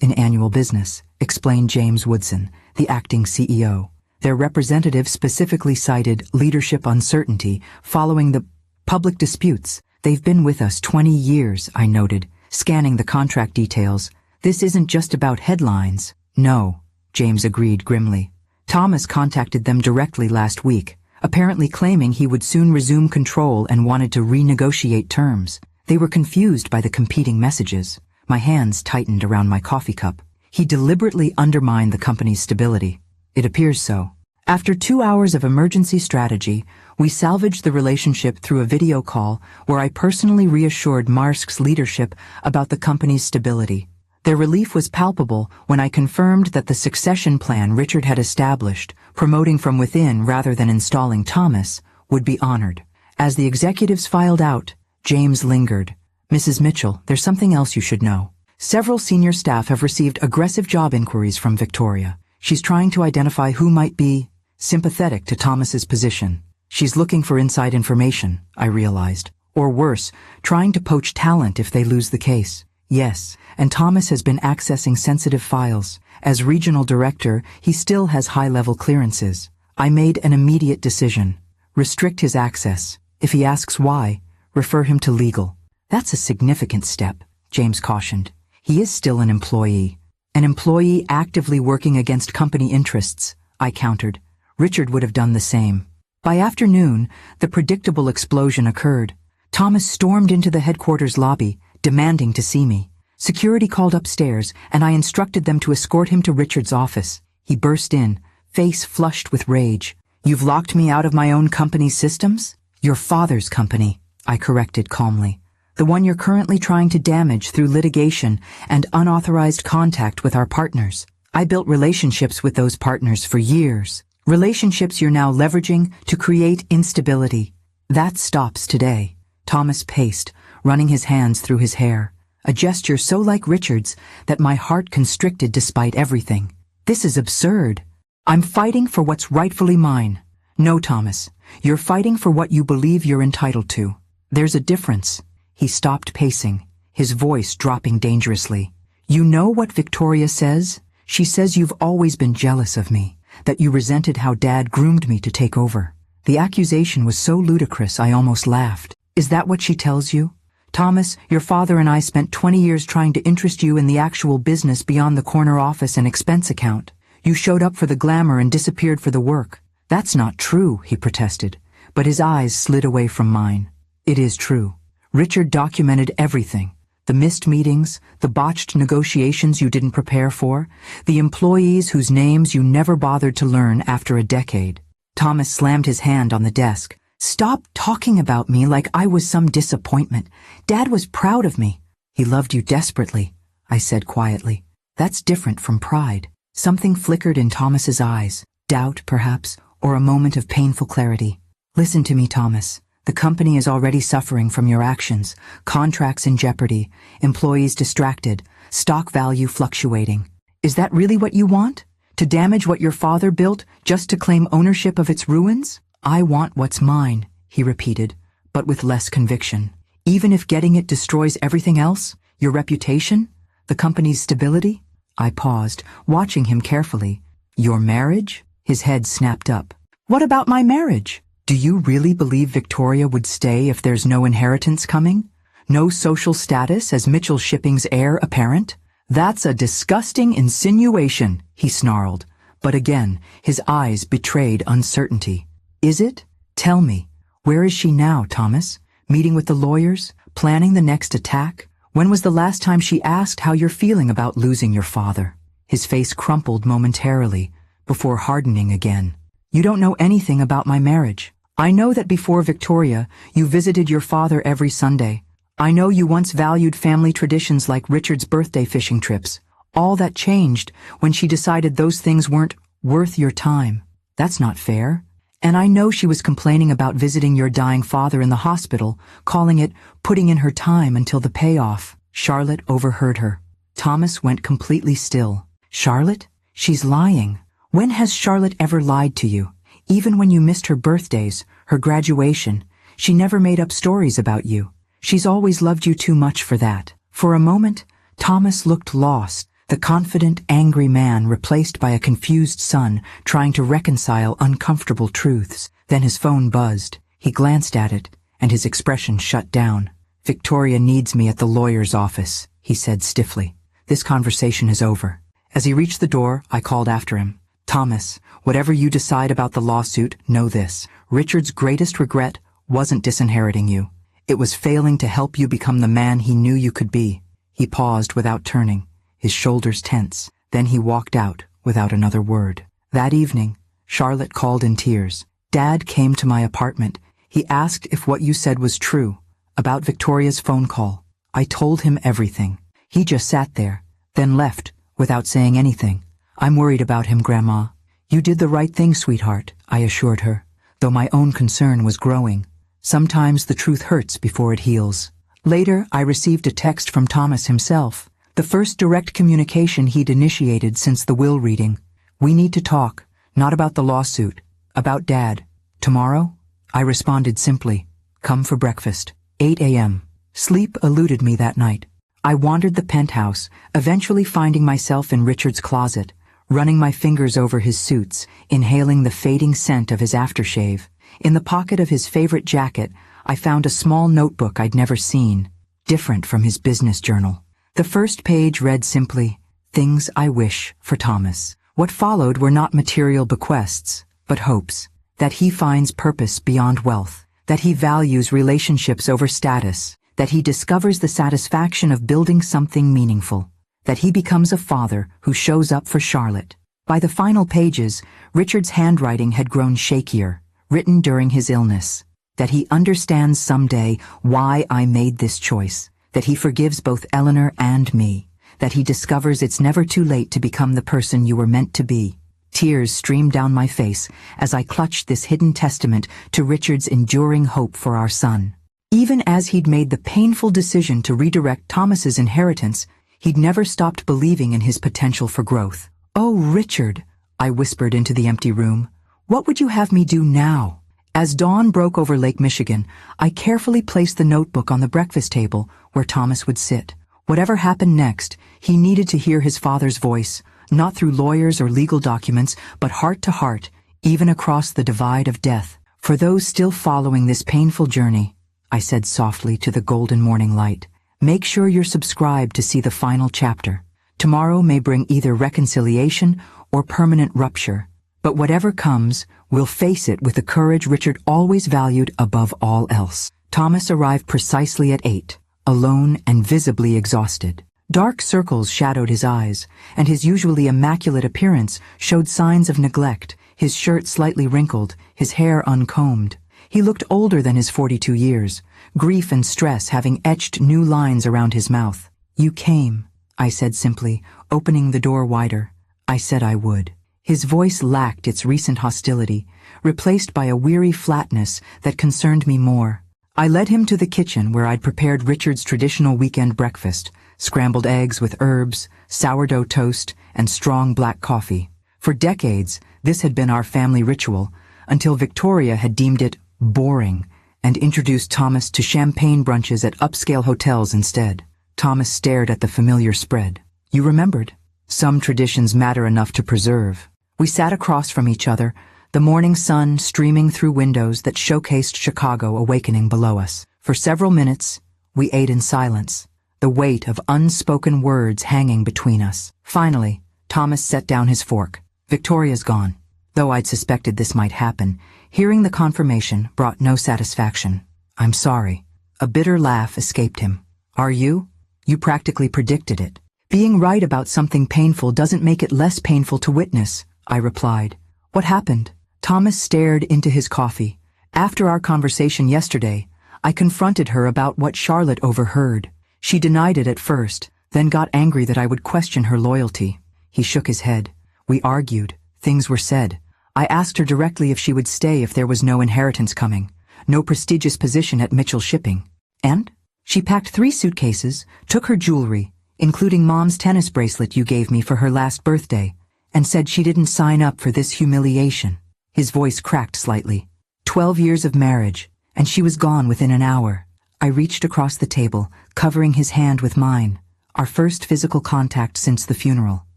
Speaker 1: in annual business, explained James Woodson, the acting CEO. Their representative specifically cited leadership uncertainty following the public disputes. They've been with us 20 years, I noted, scanning the contract details. This isn't just about headlines. No, James agreed grimly. Thomas contacted them directly last week, apparently claiming he would soon resume control and wanted to renegotiate terms. They were confused by the competing messages. My hands tightened around my coffee cup. He deliberately undermined the company's stability. It appears so. After 2 hours of emergency strategy, we salvaged the relationship through a video call where I personally reassured Maersk's leadership about the company's stability. Their relief was palpable when I confirmed that the succession plan Richard had established, promoting from within rather than installing Thomas, would be honored. As the executives filed out, James lingered. Mrs. Mitchell, there's something else you should know. Several senior staff have received aggressive job inquiries from Victoria. She's trying to identify who might be sympathetic to Thomas's position. She's looking for inside information, I realized. Or worse, trying to poach talent if they lose the case. Yes, and Thomas has been accessing sensitive files. As regional director, he still has high-level clearances. I made an immediate decision. Restrict his access. If he asks why, refer him to legal. That's a significant step, James cautioned. He is still an employee. An employee actively working against company interests, I countered. Richard would have done the same. By afternoon, the predictable explosion occurred. Thomas stormed into the headquarters lobby, demanding to see me. Security called upstairs, and I instructed them to escort him to Richard's office. He burst in, face flushed with rage. You've locked me out of my own company's systems? Your father's company, I corrected calmly. The one you're currently trying to damage through litigation and unauthorized contact with our partners. I built relationships with those partners for years. Relationships you're now leveraging to create instability. That stops today. Thomas paced, running his hands through his hair. A gesture so like Richard's that my heart constricted despite everything. This is absurd. I'm fighting for what's rightfully mine. No, Thomas, you're fighting for what you believe you're entitled to. There's a difference. He stopped pacing, his voice dropping dangerously. You know what Victoria says? She says you've always been jealous of me, that you resented how Dad groomed me to take over. The accusation was so ludicrous I almost laughed. Is that what she tells you? Thomas, your father and I spent 20 years trying to interest you in the actual business beyond the corner office and expense account. You showed up for the glamour and disappeared for the work. That's not true, he protested, but his eyes slid away from mine. It is true. Richard documented everything. The missed meetings, the botched negotiations you didn't prepare for, the employees whose names you never bothered to learn after a decade. Thomas slammed his hand on the desk. Stop talking about me like I was some disappointment. Dad was proud of me. He loved you desperately, I said quietly. That's different from pride. Something flickered in Thomas's eyes. Doubt, perhaps, or a moment of painful clarity. Listen to me, Thomas. The company is already suffering from your actions. Contracts in jeopardy, employees distracted, stock value fluctuating. Is that really what you want? To damage what your father built just to claim ownership of its ruins? I want what's mine, he repeated, but with less conviction. Even if getting it destroys everything else, your reputation, the company's stability? I paused, watching him carefully. Your marriage? His head snapped up. What about my marriage? Do you really believe Victoria would stay if there's no inheritance coming? No social status as Mitchell Shipping's heir apparent? That's a disgusting insinuation, he snarled. But again, his eyes betrayed uncertainty. Is it? Tell me. Where is she now, Thomas? Meeting with the lawyers? Planning the next attack? When was the last time she asked how you're feeling about losing your father? His face crumpled momentarily, before hardening again. You don't know anything about my marriage. I know that before Victoria, you visited your father every Sunday. I know you once valued family traditions like Richard's birthday fishing trips. All that changed when she decided those things weren't worth your time. That's not fair. And I know she was complaining about visiting your dying father in the hospital, calling it putting in her time until the payoff. Charlotte overheard her. Thomas went completely still. Charlotte? She's lying. When has Charlotte ever lied to you? Even when you missed her birthdays, her graduation, she never made up stories about you. She's always loved you too much for that. For a moment, Thomas looked lost, the confident, angry man replaced by a confused son trying to reconcile uncomfortable truths. Then his phone buzzed. He glanced at it, and his expression shut down. Victoria needs me at the lawyer's office, he said stiffly. This conversation is over. As he reached the door, I called after him. Thomas, whatever you decide about the lawsuit, know this. Richard's greatest regret wasn't disinheriting you. It was failing to help you become the man he knew you could be. He paused without turning, his shoulders tense. Then he walked out without another word. That evening, Charlotte called in tears. Dad came to my apartment. He asked if what you said was true, about Victoria's phone call. I told him everything. He just sat there, then left without saying anything. I'm worried about him, Grandma. You did the right thing, sweetheart, I assured her, though my own concern was growing. Sometimes the truth hurts before it heals. Later, I received a text from Thomas himself, the first direct communication he'd initiated since the will reading. We need to talk, not about the lawsuit, about Dad. Tomorrow? I responded simply, come for breakfast. 8 a.m. Sleep eluded me that night. I wandered the penthouse, eventually finding myself in Richard's closet, running my fingers over his suits, inhaling the fading scent of his aftershave. In the pocket of his favorite jacket, I found a small notebook I'd never seen, different from his business journal. The first page read simply, Things I Wish for Thomas. What followed were not material bequests, but hopes. That he finds purpose beyond wealth. That he values relationships over status. That he discovers the satisfaction of building something meaningful. That he becomes a father who shows up for Charlotte. By the final pages, Richard's handwriting had grown shakier, written during his illness. That he understands someday why I made this choice. That he forgives both Eleanor and me. That he discovers it's never too late to become the person you were meant to be. Tears streamed down my face as I clutched this hidden testament to Richard's enduring hope for our son. Even as he'd made the painful decision to redirect Thomas's inheritance, he'd never stopped believing in his potential for growth. Oh, Richard, I whispered into the empty room. What would you have me do now? As dawn broke over Lake Michigan, I carefully placed the notebook on the breakfast table where Thomas would sit. Whatever happened next, he needed to hear his father's voice, not through lawyers or legal documents, but heart to heart, even across the divide of death. For those still following this painful journey, I said softly to the golden morning light, make sure you're subscribed to see the final chapter. Tomorrow may bring either reconciliation or permanent rupture, but whatever comes, we'll face it with the courage Richard always valued above all else. Thomas arrived precisely at 8, alone and visibly exhausted. Dark circles shadowed his eyes, and his usually immaculate appearance showed signs of neglect, his shirt slightly wrinkled, his hair uncombed. He looked older than his 42 years, grief and stress having etched new lines around his mouth. You came, I said simply, opening the door wider. I said I would. His voice lacked its recent hostility, replaced by a weary flatness that concerned me more. I led him to the kitchen where I'd prepared Richard's traditional weekend breakfast, scrambled eggs with herbs, sourdough toast, and strong black coffee. For decades, this had been our family ritual, until Victoria had deemed it boring and introduced Thomas to champagne brunches at upscale hotels instead. Thomas stared at the familiar spread. You remembered. Some traditions matter enough to preserve. We sat across from each other, the morning sun streaming through windows that showcased Chicago awakening below us. For several minutes, we ate in silence, the weight of unspoken words hanging between us. Finally, Thomas set down his fork. Victoria's gone. Though I'd suspected this might happen, hearing the confirmation brought no satisfaction. I'm sorry. A bitter laugh escaped him. Are you? You practically predicted it. Being right about something painful doesn't make it less painful to witness, I replied. What happened? Thomas stared into his coffee. After our conversation yesterday, I confronted her about what Charlotte overheard. She denied it at first, then got angry that I would question her loyalty. He shook his head. We argued. Things were said. I asked her directly if she would stay if there was no inheritance coming, no prestigious position at Mitchell Shipping. And? She packed 3 suitcases, took her jewelry, including Mom's tennis bracelet you gave me for her last birthday, and said she didn't sign up for this humiliation. His voice cracked slightly. 12 years of marriage, and she was gone within an hour. I reached across the table, covering his hand with mine. Our first physical contact since the funeral.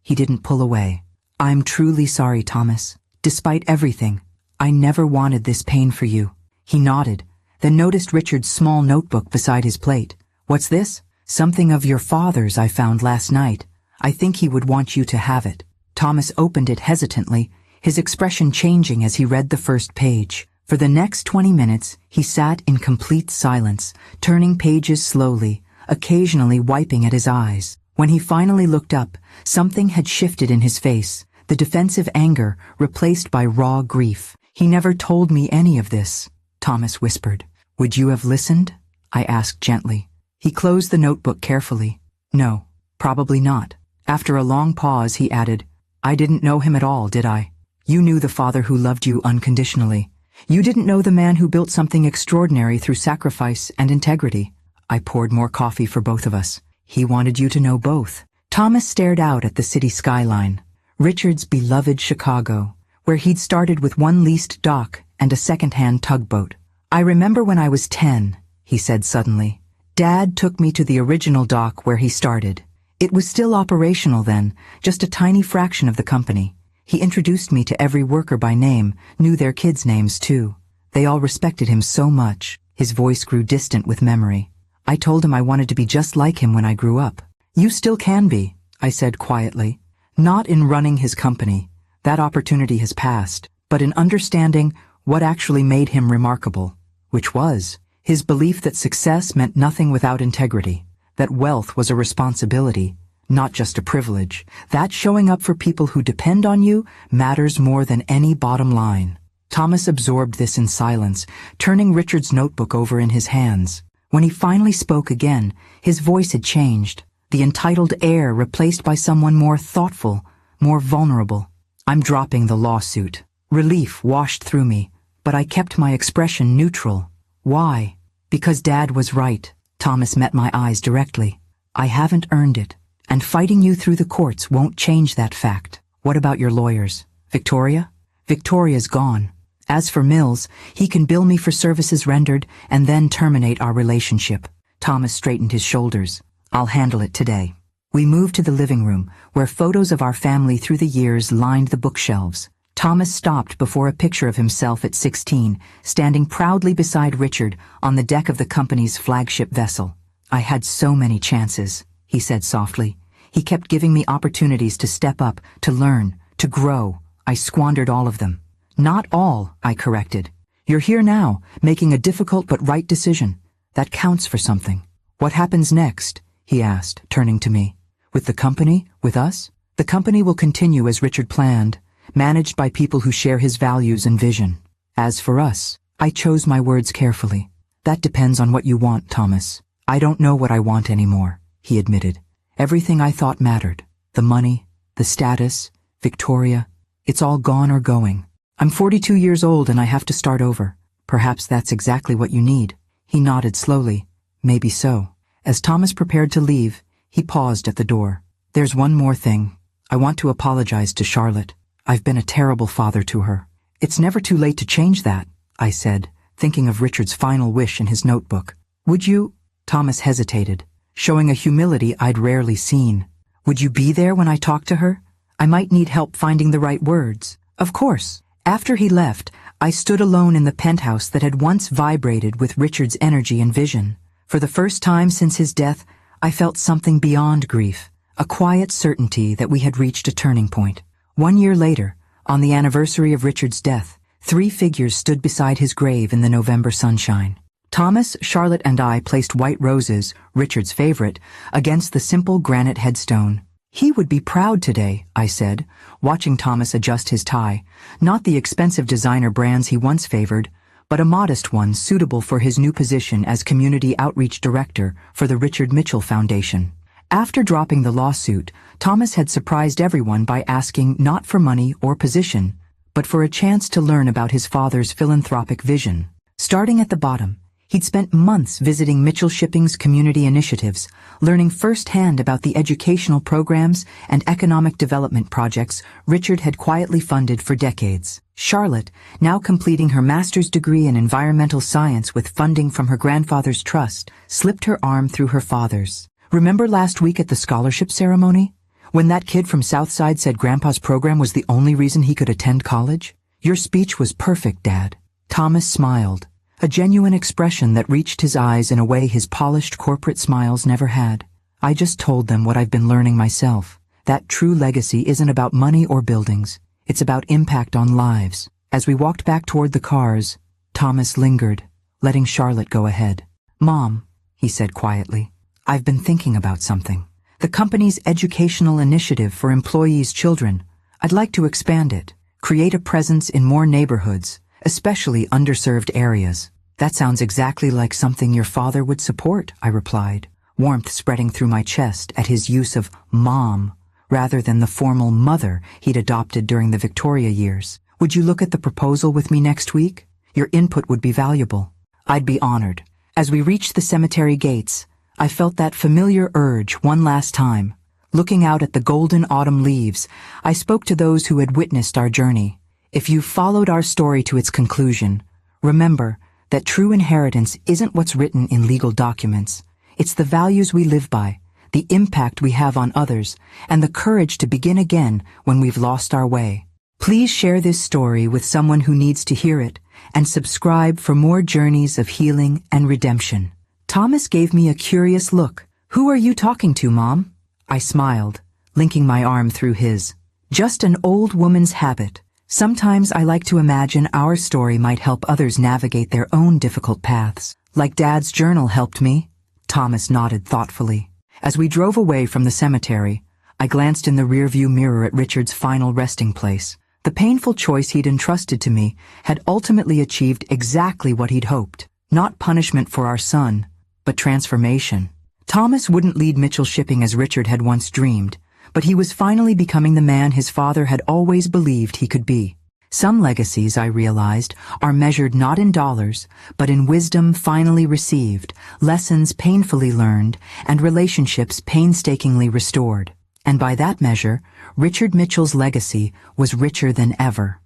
Speaker 1: He didn't pull away. I'm truly sorry, Thomas. Despite everything, I never wanted this pain for you. He nodded, then noticed Richard's small notebook beside his plate. What's this? Something of your father's I found last night. I think he would want you to have it. Thomas opened it hesitantly, his expression changing as he read the first page. For the next 20 minutes, he sat in complete silence, turning pages slowly, occasionally wiping at his eyes. When he finally looked up, something had shifted in his face, the defensive anger replaced by raw grief. He never told me any of this, Thomas whispered. Would you have listened? I asked gently. He closed the notebook carefully. No, probably not. After a long pause, he added, I didn't know him at all, did I? You knew the father who loved you unconditionally. You didn't know the man who built something extraordinary through sacrifice and integrity. I poured more coffee for both of us. He wanted you to know both. Thomas stared out at the city skyline, Richard's beloved Chicago, where he'd started with one leased dock and a second-hand tugboat. I remember when I was 10, he said suddenly. Dad took me to the original dock where he started. It was still operational then, just a tiny fraction of the company. He introduced me to every worker by name, knew their kids' names too. They all respected him so much. His voice grew distant with memory. I told him I wanted to be just like him when I grew up. You still can be, I said quietly. Not in running his company. That opportunity has passed. But in understanding what actually made him remarkable. Which was his belief that success meant nothing without integrity. That wealth was a responsibility, not just a privilege. That showing up for people who depend on you matters more than any bottom line. Thomas absorbed this in silence, turning Richard's notebook over in his hands. When he finally spoke again, his voice had changed, the entitled air replaced by someone more thoughtful, more vulnerable. I'm dropping the lawsuit. Relief washed through me, but I kept my expression neutral. Why? Because Dad was right. Thomas met my eyes directly. I haven't earned it. And fighting you through the courts won't change that fact. What about your lawyers? Victoria? Victoria's gone. As for Mills, he can bill me for services rendered and then terminate our relationship. Thomas straightened his shoulders. I'll handle it today. We moved to the living room, where photos of our family through the years lined the bookshelves. Thomas stopped before a picture of himself at 16, standing proudly beside Richard on the deck of the company's flagship vessel. I had so many chances, he said softly. He kept giving me opportunities to step up, to learn, to grow. I squandered all of them. Not all, I corrected. You're here now, making a difficult but right decision. That counts for something. What happens next? He asked, turning to me. With the company? With us? The company will continue as Richard planned, managed by people who share his values and vision. As for us, I chose my words carefully. That depends on what you want, Thomas. I don't know what I want anymore, he admitted. Everything I thought mattered. The money, the status, Victoria. It's all gone or going. I'm 42 years old and I have to start over. Perhaps that's exactly what you need. He nodded slowly. Maybe so. As Thomas prepared to leave, he paused at the door. There's one more thing. I want to apologize to Charlotte. I've been a terrible father to her. It's never too late to change that, I said, thinking of Richard's final wish in his notebook. Would you? Thomas hesitated, showing a humility I'd rarely seen. Would you be there when I talk to her? I might need help finding the right words. Of course. After he left, I stood alone in the penthouse that had once vibrated with Richard's energy and vision. For the first time since his death, I felt something beyond grief, a quiet certainty that we had reached a turning point. 1 year later, on the anniversary of Richard's death, 3 figures stood beside his grave in the November sunshine. Thomas, Charlotte, and I placed white roses, Richard's favorite, against the simple granite headstone. "He would be proud today," I said, watching Thomas adjust his tie, not the expensive designer brands he once favored, but a modest one suitable for his new position as Community Outreach Director for the Richard Mitchell Foundation. After dropping the lawsuit, Thomas had surprised everyone by asking not for money or position, but for a chance to learn about his father's philanthropic vision. Starting at the bottom, he'd spent months visiting Mitchell Shipping's community initiatives, learning firsthand about the educational programs and economic development projects Richard had quietly funded for decades. Charlotte, now completing her master's degree in environmental science with funding from her grandfather's trust, slipped her arm through her father's. "Remember last week at the scholarship ceremony? When that kid from Southside said Grandpa's program was the only reason he could attend college? Your speech was perfect, Dad." Thomas smiled, a genuine expression that reached his eyes in a way his polished corporate smiles never had. "I just told them what I've been learning myself. That true legacy isn't about money or buildings. It's about impact on lives." As we walked back toward the cars, Thomas lingered, letting Charlotte go ahead. "Mom," he said quietly, "I've been thinking about something. The company's educational initiative for employees' children. I'd like to expand it, create a presence in more neighborhoods, especially underserved areas." "That sounds exactly like something your father would support," I replied, warmth spreading through my chest at his use of "mom" rather than the formal mother he'd adopted during the Victoria years. "Would you look at the proposal with me next week? Your input would be valuable." "I'd be honored." As we reached the cemetery gates, I felt that familiar urge one last time. Looking out at the golden autumn leaves, I spoke to those who had witnessed our journey. If you've followed our story to its conclusion, remember that true inheritance isn't what's written in legal documents. It's the values we live by, the impact we have on others, and the courage to begin again when we've lost our way. Please share this story with someone who needs to hear it, and subscribe for more journeys of healing and redemption. Thomas gave me a curious look. "Who are you talking to, Mom?" I smiled, linking my arm through his. "Just an old woman's habit. Sometimes I like to imagine our story might help others navigate their own difficult paths. Like Dad's journal helped me." Thomas nodded thoughtfully. As we drove away from the cemetery, I glanced in the rearview mirror at Richard's final resting place. The painful choice he'd entrusted to me had ultimately achieved exactly what he'd hoped. Not punishment for our son, but transformation. Thomas wouldn't lead Mitchell Shipping as Richard had once dreamed, but he was finally becoming the man his father had always believed he could be. Some legacies, I realized, are measured not in dollars, but in wisdom finally received, lessons painfully learned, and relationships painstakingly restored. And by that measure, Richard Mitchell's legacy was richer than ever.